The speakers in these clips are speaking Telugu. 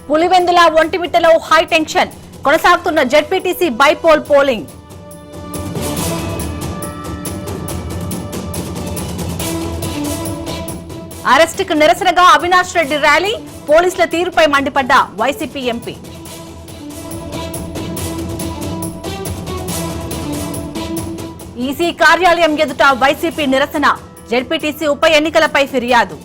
పులివెందుల ఒంటిమిట్టలో హై టెన్షన్ కొనసాగుతున్న జెడ్పీటీసీ బైపోల్ పోలింగ్. అరెస్టుకు నిరసనగా అవినాష్ రెడ్డి ర్యాలీ, పోలీసుల తీరుపై మండిపడ్డ వైసీపీ ఎంపీ. ఈసీ కార్యాలయం ఎదుట వైసీపీ నిరసన, జెడ్పీటీసీ ఉప ఎన్నికలపై ఫిర్యాదు.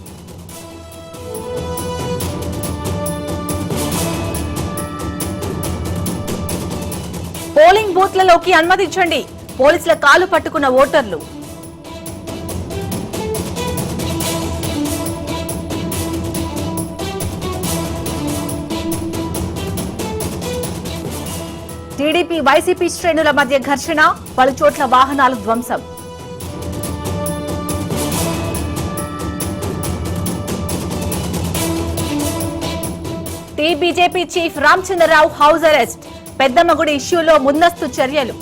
పోలింగ్ బూత్లలోకి అనుమతించండి, పోలీసుల కాలు పట్టుకున్న ఓటర్లు. టీడీపీ వైసీపీ శ్రేణుల మధ్య ఘర్షణ, పలుచోట్ల వాహనాలు ధ్వంసం. BJP chief Ramachandra Rao house arrest, Peddammagudi ఇష్యూలో ముందస్తు చర్యలు.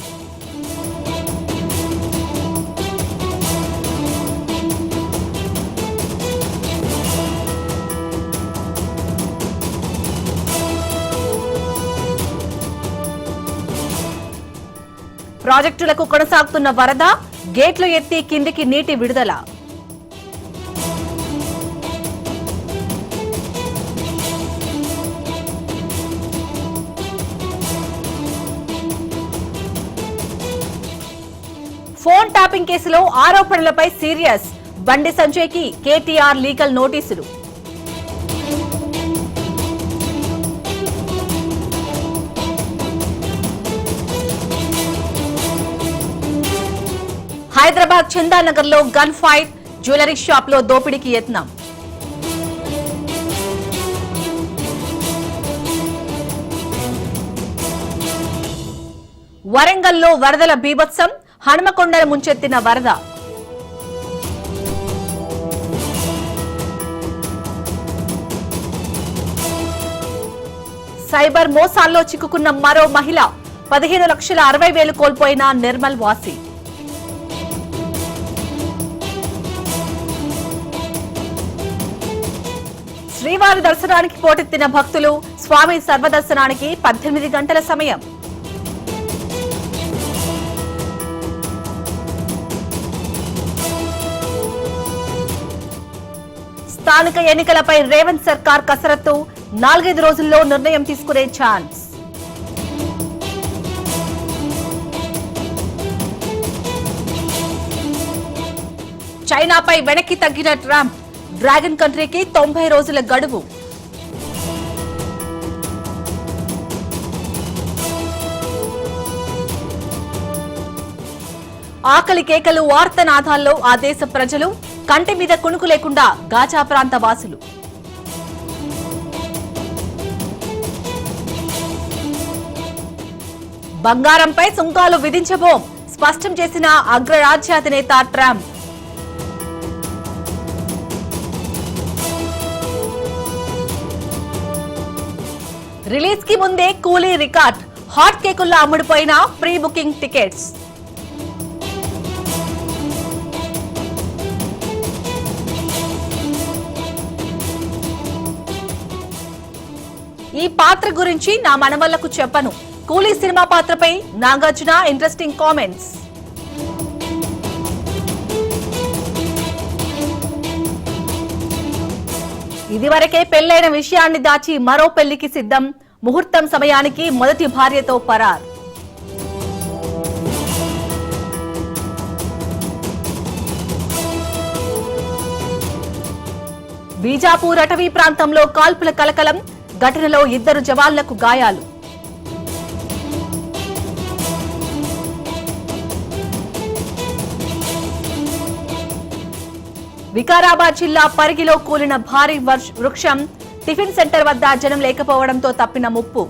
ప్రాజెక్టులకు కొనసాగుతున్న వరద, గేట్లు ఎత్తి కిందికి నీటి విడుదల. ఫోన్ ట్యాపింగ్ కేసులో ఆరోపణలపై సీరియస్, బండి సంజయ్కి కేటీఆర్ లీగల్ నోటీసులు. హైదరాబాద్ చందానగర్ లో గన్ ఫైట్, జ్యువెలరీ షాప్ లో దోపిడీకి యత్నం. వరంగల్లో వరదల బీభత్సం, హనుమకొండను ముంచెత్తిన వరద. సైబర్ మోసాల్లో చిక్కుకున్న మరో మహిళ, 15,60,000 కోల్పోయిన నిర్మల్ వాసి. శ్రీవారి దర్శనానికి పోటెత్తిన భక్తులు, స్వామి సర్వదర్శనానికి 18 గంటల సమయం. స్థానిక ఎన్నికలపై రేవంత్ సర్కార్ కసరత్తు, 4-5 రోజుల్లో నిర్ణయం తీసుకునే ఛాన్స్. చైనాపై వెనక్కి తగ్గిన ట్రంప్, డ్రాగన్ కంట్రీకి 90 రోజుల గడువు. ఆకలి కేకలు, ఆర్తనాదాల్లో ఆ దేశ ప్రజలు, కంటి మీద కునుకు లేకుండా గాజా ప్రాంత వాసులు. బంగారంపై సుంకాలు విధించబోం, స్పష్టం చేసిన అగ్రరాజ్యాధినేత ట్రంప్. రిలీజ్ కి ముందే కూలీ రికార్డ్, హాట్ కేకుల్లో అమ్ముడుపోయిన ప్రీ బుకింగ్ టికెట్స్. ఈ పాత్ర గురించి నా మనవళ్లకు చెప్పను, కూలీ సినిమా పాత్రపై నాగార్జున ఇంట్రెస్టింగ్ కామెంట్స్. ఇదివరకే పెళ్లైన విషయాన్ని దాచి మరో పెళ్లికి సిద్ధం, ముహూర్తం సమయానికి మొదటి భార్యతో పరార్. బీజాపూర్ అటవీ ప్రాంతంలో కాల్పుల కలకలం, ఘటనలో 2 జవాన్లకు గాయాలు. వికారాబాద్ జిల్లా పరిగిలో కూలిన భారీ వృక్షం, టిఫిన్ సెంటర్ వద్ద జనం లేకపోవడంతో తప్పిన ముప్పు.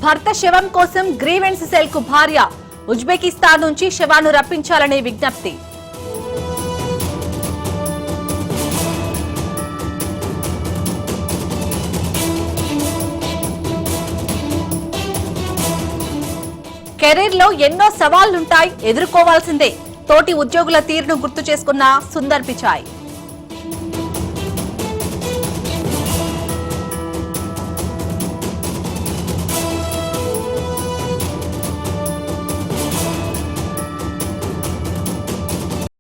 భర్త శవం కోసం గ్రీవెన్స్ సెల్ కు భార్య, ఉజ్బెకిస్తాన్ నుంచి శవాన్ని రప్పించాలనే విజ్ఞప్తి. కెరీర్ లో ఎన్నో సవాళ్లుంటాయి, ఎదుర్కోవాల్సిందే. తోటి ఉద్యోగుల తీరును గుర్తు చేసుకున్న సుందర్ పిచాయ్.